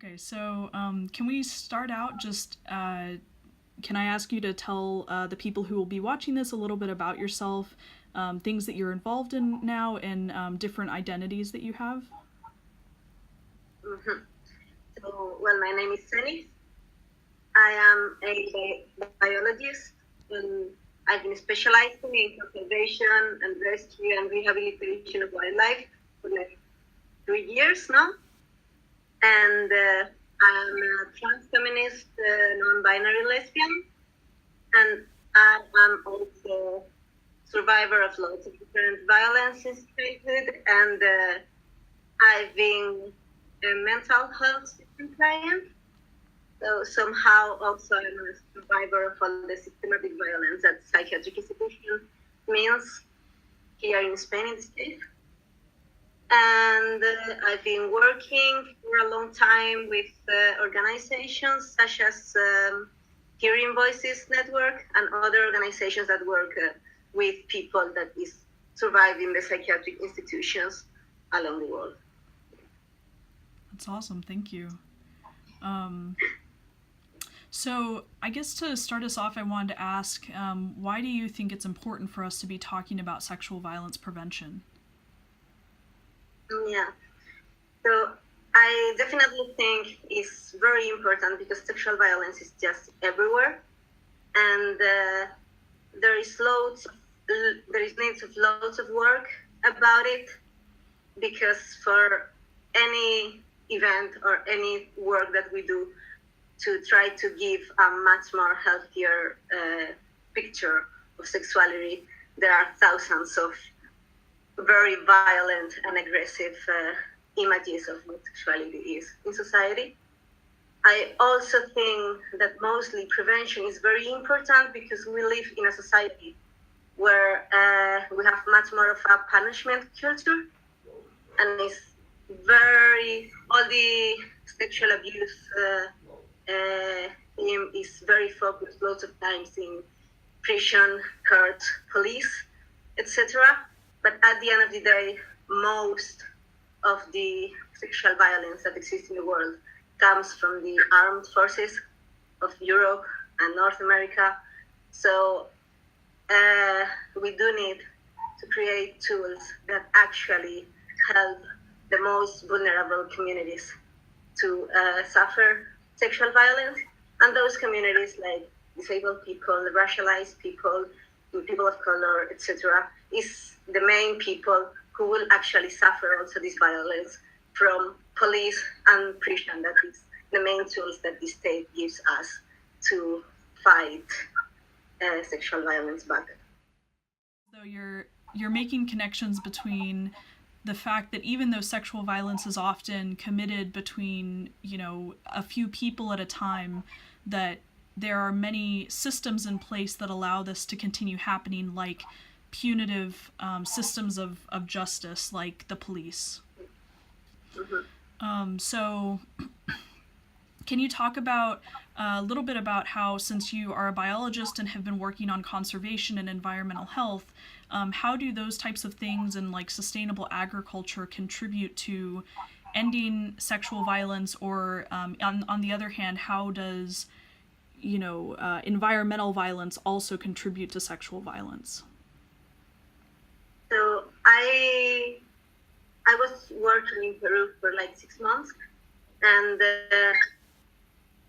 Okay, so can we start out just, can I ask you to tell the people who will be watching this a little bit about yourself, things that you're involved in now, and different identities that you have? Mhm. So, well, my name is Cenix. I am a biologist, and I've been specializing in conservation and rescue and rehabilitation of wildlife for like 3 years now. And I'm a trans feminist, non-binary lesbian, and I am also survivor of lots of different violence in childhood, and I've been a mental health system client. So somehow also I'm a survivor of all the systematic violence that psychiatric institution means here in Spain in this case. And I've been working for a long time with organizations such as Hearing Voices Network and other organizations that work with people that is surviving the psychiatric institutions along the world. That's awesome, thank you. Um, so I guess to start us off, I wanted to ask, why do you think it's important for us to be talking about sexual violence prevention? Yeah. So I definitely think it's very important because sexual violence is just everywhere, and there is there is needs of loads of work about it, because for any event or any work that we do to try to give a much more healthier picture of sexuality, there are thousands of very violent and aggressive images of what sexuality is in society. I also think that mostly prevention is very important because we live in a society where we have much more of a punishment culture, and it's all the sexual abuse theme is very focused lots of times in prison, court, police, etc. But at the end of the day, most of the sexual violence that exists in the world comes from the armed forces of Europe and North America. So we do need to create tools that actually help the most vulnerable communities to suffer sexual violence. And those communities like disabled people, racialized people, people of color, etc., is the main people who will actually suffer also this violence from police and prison. That is the main tools that the state gives us to fight sexual violence back. So you're making connections between the fact that even though sexual violence is often committed between, a few people at a time, that there are many systems in place that allow this to continue happening, like punitive systems of justice, like the police. So can you talk about a little bit about how, since you are a biologist and have been working on conservation and environmental health, how do those types of things and like sustainable agriculture contribute to ending sexual violence, or on the other hand, how does environmental violence also contribute to sexual violence? So I was working in Peru for like 6 months, and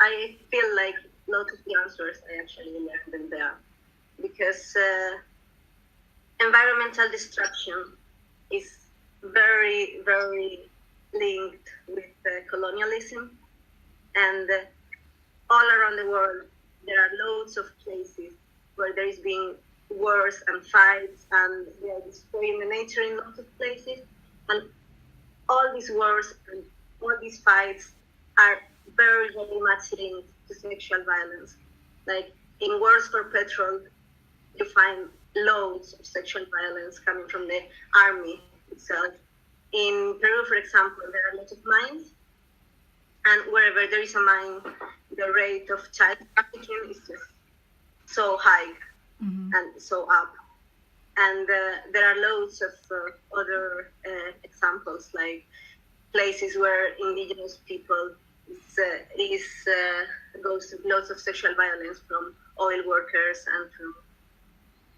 I feel like lots of the answers I actually learned them there, because environmental destruction is very, very linked with colonialism, and all around the world there are loads of places where there is being wars and fights, and they are destroying the nature in lots of places, and all these wars and all these fights are very, very much linked to sexual violence. Like in wars for petrol, you find loads of sexual violence coming from the army itself. In Peru, for example, there are lots of mines, and wherever there is a mine, the rate of child trafficking is just so high and so up. And there are loads of other examples, like places where indigenous people goes to lots of sexual violence from oil workers and from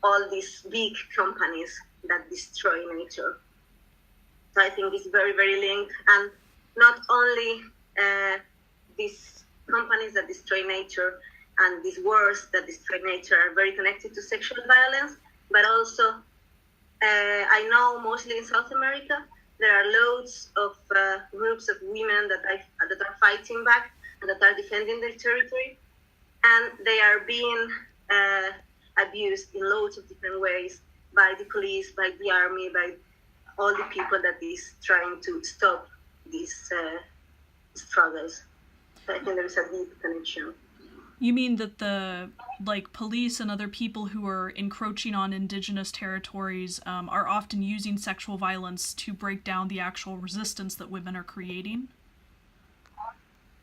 all these big companies that destroy nature. So I think it's very, very linked. And not only these companies that destroy nature and these wars that destroy nature are very connected to sexual violence, but also I know mostly in South America, there are loads of groups of women that are fighting back and that are defending their territory, and they are being abused in loads of different ways by the police, by the army, by all the people that is trying to stop these struggles. So I think there is a deep connection. You mean that the police and other people who are encroaching on indigenous territories are often using sexual violence to break down the actual resistance that women are creating?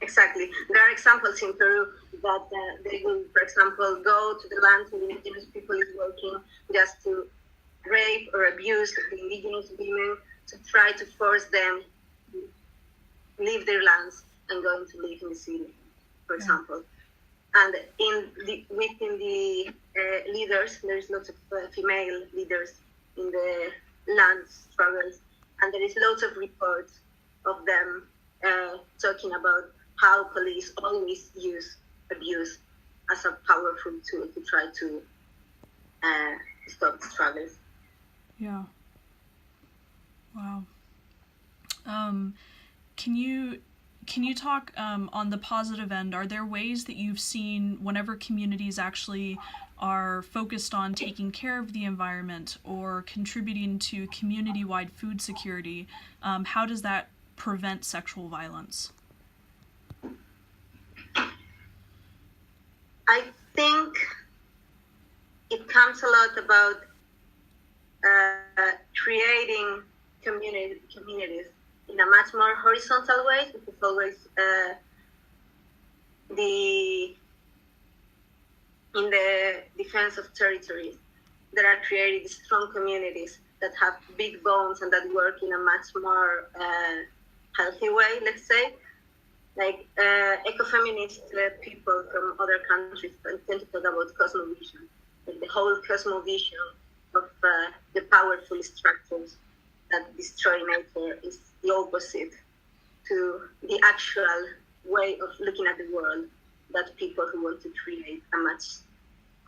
Exactly. There are examples in Peru that they will, for example, go to the land where the indigenous people is working just to rape or abuse the indigenous women, to try to force them to leave their lands and go to live in the city, for example. And within the leaders, there's lots of female leaders in the land struggles, and there is lots of reports of them talking about how police always use abuse as a powerful tool to try to stop the struggles. Yeah. Wow. Can you talk on the positive end? Are there ways that you've seen whenever communities actually are focused on taking care of the environment or contributing to community-wide food security, how does that prevent sexual violence? I think it comes a lot about creating communities in a much more horizontal way, because always in the defense of territories, there are created strong communities that have big bones and that work in a much more healthy way, let's say. Like ecofeminist people from other countries tend to talk about cosmovision. Like the whole cosmovision of the powerful structures that destroy nature is the opposite to the actual way of looking at the world that people who want to create a much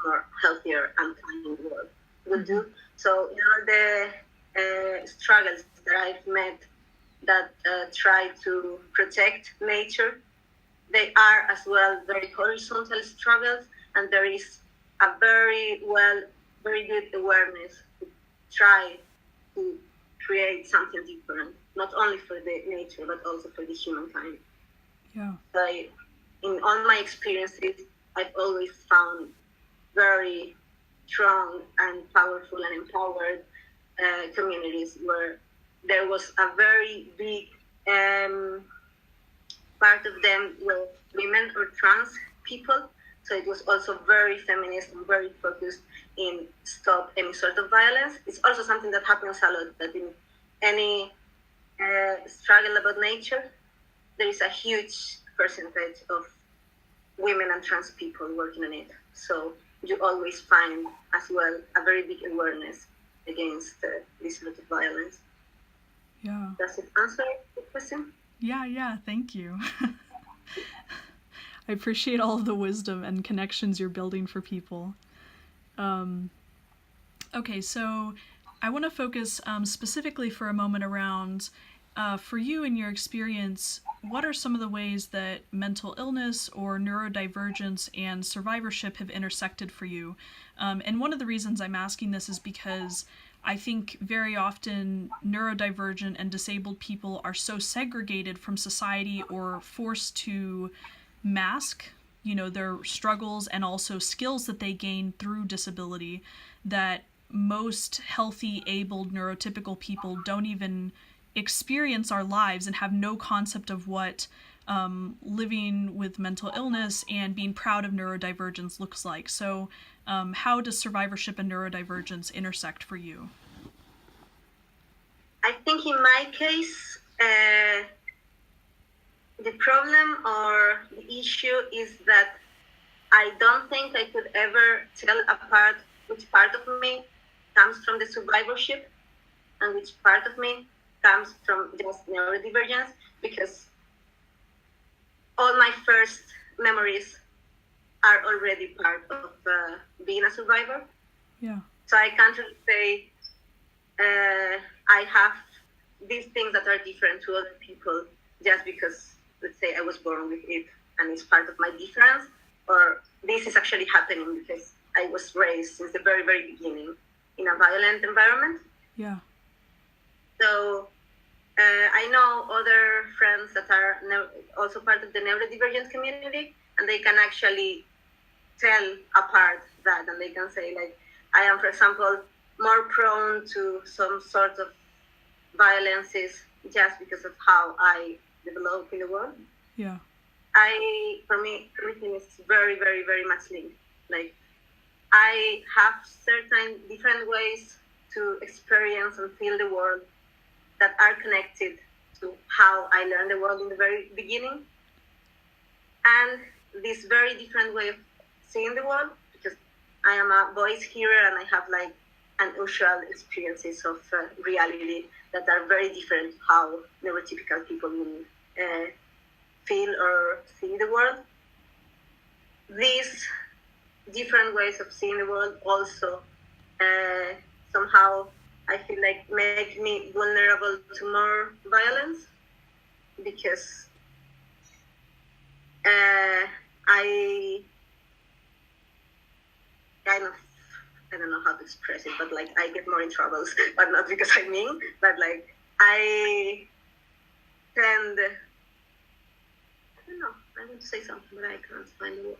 more healthier and kind world will do. So, the struggles that I've met that try to protect nature, they are as well very horizontal struggles, and there is a very good awareness to try to create something different, not only for the nature but also for the humankind. Yeah. In all my experiences, I've always found very strong and powerful and empowered communities where there was a very big part of them were women or trans people. So it was also very feminist and very focused in stop any sort of violence. It's also something that happens a lot, that in any struggle about nature, there is a huge percentage of women and trans people working on it. So you always find as well a very big awareness against this sort of violence. Yeah. Does it answer the question? Yeah, thank you. I appreciate all of the wisdom and connections you're building for people. Okay, so I want to focus specifically for a moment around, for you and your experience, what are some of the ways that mental illness or neurodivergence and survivorship have intersected for you? And one of the reasons I'm asking this is because I think very often neurodivergent and disabled people are so segregated from society or forced to mask, their struggles and also skills that they gain through disability, that most healthy, abled, neurotypical people don't even experience our lives and have no concept of what living with mental illness and being proud of neurodivergence looks like. So how does survivorship and neurodivergence intersect for you? I think in my case, the problem or the issue is that I don't think I could ever tell apart which part of me comes from the survivorship and which part of me comes from just neurodivergence, because all my first memories are already part of being a survivor. Yeah. So I can't really say I have these things that are different to other people just because, let's say, I was born with it and it's part of my difference, or this is actually happening because I was raised since the very, very beginning in a violent environment. Yeah. So I know other friends that are also part of the neurodivergent community, and they can actually tell apart that, and they can say, like, I am, for example, more prone to some sort of violences just because of how I develop in the world. Yeah. For me, everything is very, very, very much linked. Like, I have certain different ways to experience and feel the world that are connected to how I learned the world in the very beginning. And this very different way of seeing the world, because I am a voice hearer and I have like unusual experiences of reality that are very different how neurotypical people will feel or see the world. These different ways of seeing the world also somehow I feel like make me vulnerable to more violence, because I kind of, I don't know how to express it, but like I get more in troubles, but not because I mean, but like I tend, I don't know, I want to say something, but I can't find the words.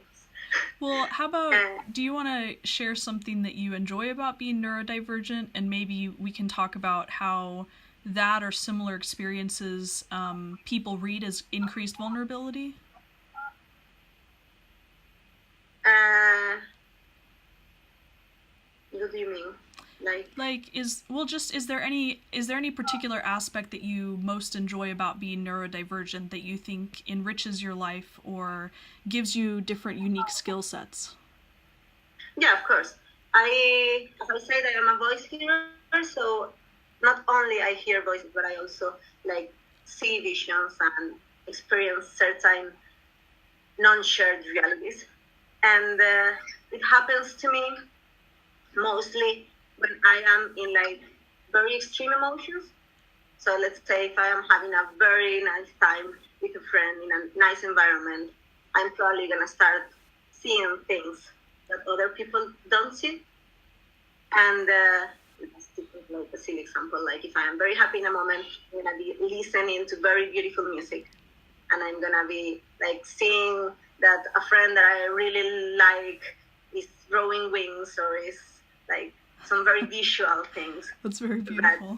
Well, how about, do you want to share something that you enjoy about being neurodivergent, and maybe we can talk about how that or similar experiences people read as increased vulnerability? What do you mean? Is there any particular aspect that you most enjoy about being neurodivergent that you think enriches your life or gives you different unique skill sets? Yeah, of course. As I said, I am a voice hearer, so not only I hear voices, but I also like see visions and experience certain non-shared realities. And it happens to me mostly when I am in like very extreme emotions. So let's say if I am having a very nice time with a friend in a nice environment, I'm probably gonna start seeing things that other people don't see. And let's take like a silly example, like if I am very happy in a moment, I'm gonna be listening to very beautiful music, and I'm gonna be like seeing that a friend that I really like is growing wings or is like some very visual things. That's very beautiful.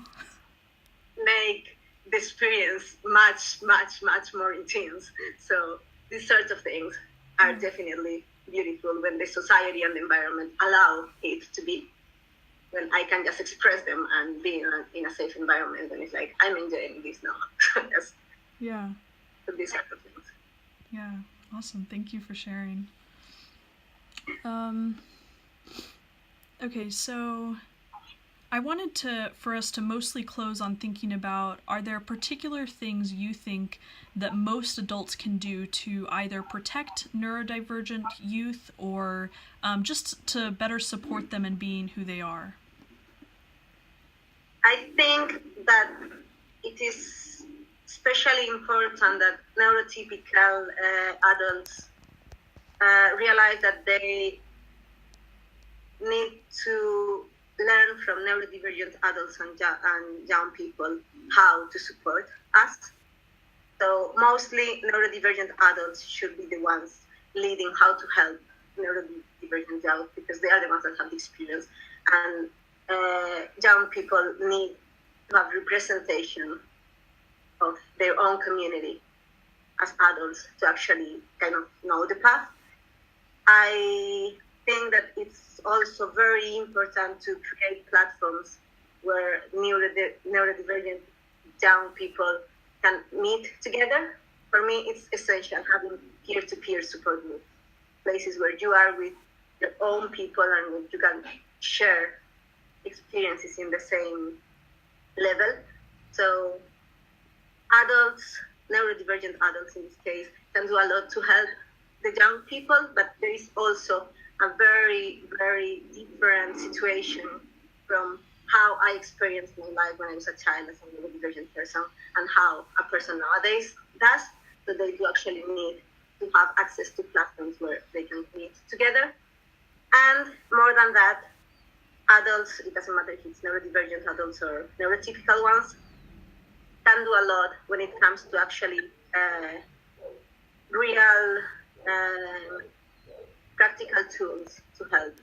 That make the experience much, much, much more intense. So these sorts of things are definitely beautiful when the society and the environment allow it to be. When I can just express them and be in a safe environment, and it's like, I'm enjoying this now. Yes. Yeah. So these sort of things. Yeah. Awesome. Thank you for sharing. Okay, so I wanted for us to mostly close on thinking about, are there particular things you think that most adults can do to either protect neurodivergent youth or just to better support them in being who they are? I think that it is especially important that neurotypical adults realize that they need to learn from neurodivergent adults and young people how to support us. So mostly neurodivergent adults should be the ones leading how to help neurodivergent young, because they are the ones that have the experience. And young people need to have representation of their own community as adults to actually kind of know the path. I think that it's also very important to create platforms where neurodivergent young people can meet together for me, it's essential having peer-to-peer support groups, places where you are with your own people and you can share experiences in the same level. So adults, neurodivergent adults in this case, can do a lot to help the young people, but there is also a very, very different situation from how I experienced my life when I was a child as a neurodivergent person and how a person nowadays does. So they do actually need to have access to platforms where they can meet together. And more than that, adults, it doesn't matter if it's neurodivergent adults or neurotypical ones, can do a lot when it comes to actually real practical tools to help.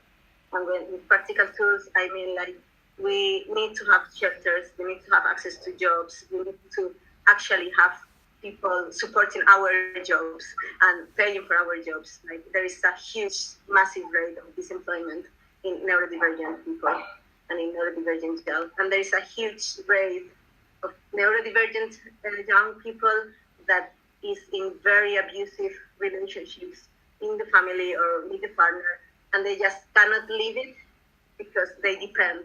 And with practical tools, I mean like we need to have shelters, we need to have access to jobs, we need to actually have people supporting our jobs and paying for our jobs. Like there is a huge, massive rate of disemployment in neurodivergent people and in neurodivergent jobs. And there is a huge rate of neurodivergent young people that is in very abusive relationships in the family or with the partner, and they just cannot leave it because they depend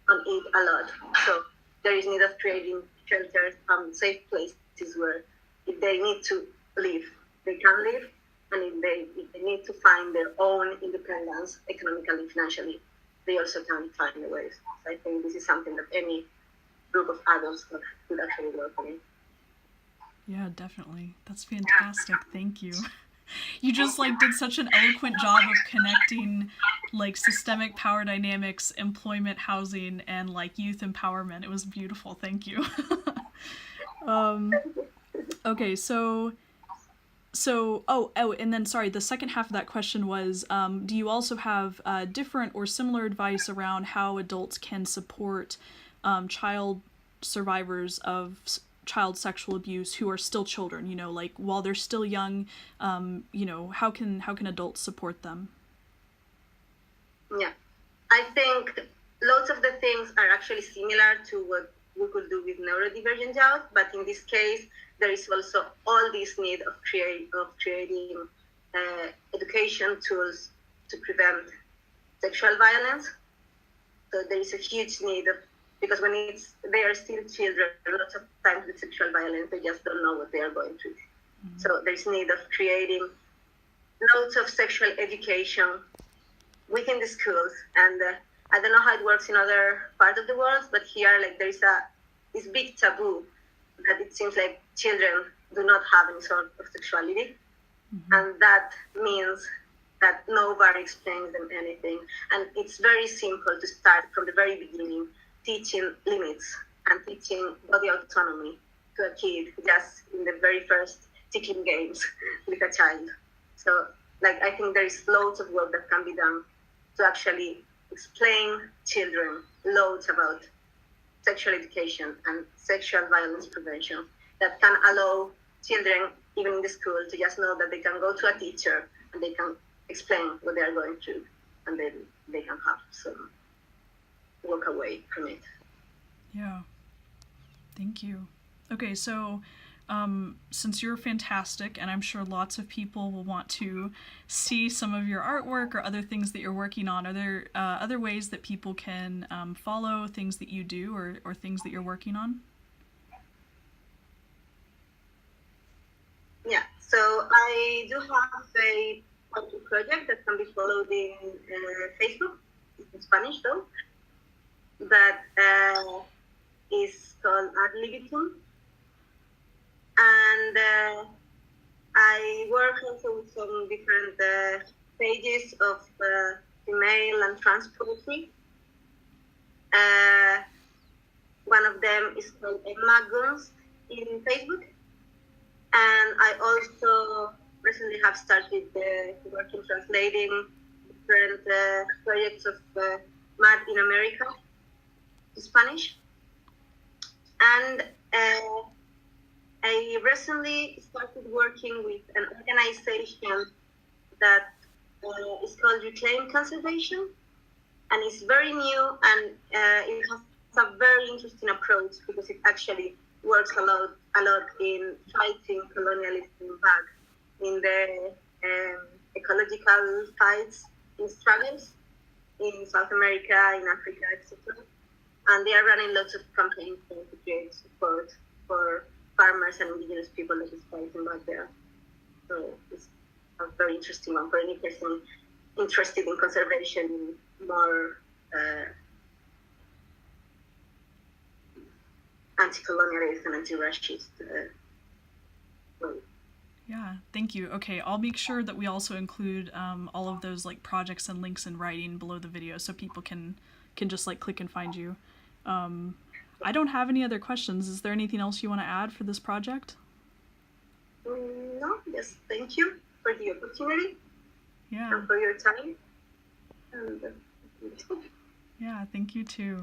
on it a lot. So there is need of creating shelters, safe places where if they need to live, they can live, and if they need to find their own independence economically, financially, they also can find the ways. So I think this is something that any group of adults could actually work on. Yeah, definitely. That's fantastic. Thank you. You just like did such an eloquent job of connecting like systemic power dynamics, employment, housing, and like youth empowerment. It was beautiful. Thank you. Okay, so and then sorry, the second half of that question was, do you also have different or similar advice around how adults can support child survivors of child sexual abuse who are still children, you know, like while they're still young, you know, how can adults support them? Yeah, I think lots of the things are actually similar to what we could do with neurodivergent youth, but in this case, there is also all this need of creating education tools to prevent sexual violence. So there is a huge need of, because when they are still children, lots of times with sexual violence, they just don't know what they are going through. Mm-hmm. So there's need of creating loads of sexual education within the schools. And I don't know how it works in other parts of the world, but here, like, there is this big taboo that it seems like children do not have any sort of sexuality. Mm-hmm. And that means that nobody explains them anything. And it's very simple to start from the very beginning, teaching limits and teaching body autonomy to a kid just in the very first tickling games with a child. So, like, I think there is loads of work that can be done to actually explain children loads about sexual education and sexual violence prevention that can allow children, even in the school, to just know that they can go to a teacher and they can explain what they are going through, and then they can have some walk away from it. Yeah. Thank you. Okay, so since you're fantastic, and I'm sure lots of people will want to see some of your artwork or other things that you're working on, are there other ways that people can follow things that you do or things that you're working on? Yeah, so I do have a project that can be followed in Facebook, in Spanish though, that is called Abolition. And I work also with some different pages of female and trans poetry. One of them is called Emma Gunst in Facebook. And I also recently have started working translating different projects of Mad in America to Spanish. And I recently started working with an organization that is called Reclaim Conservation, and it's very new, and it has a very interesting approach because it actually works a lot in fighting colonialism back in the ecological fights and struggles in South America, in Africa, etc. And they are running lots of campaigns to create support for farmers and indigenous people that is fighting back there. So it's a very interesting one for any person interested in conservation, more anti-colonialist and anti-racist way. Yeah, thank you. Okay, I'll make sure that we also include all of those like projects and links in writing below the video so people can just like click and find you. I don't have any other questions. Is there anything else you want to add for this project? No, just thank you for the opportunity. Yeah. And for your time. And, yeah, thank you too.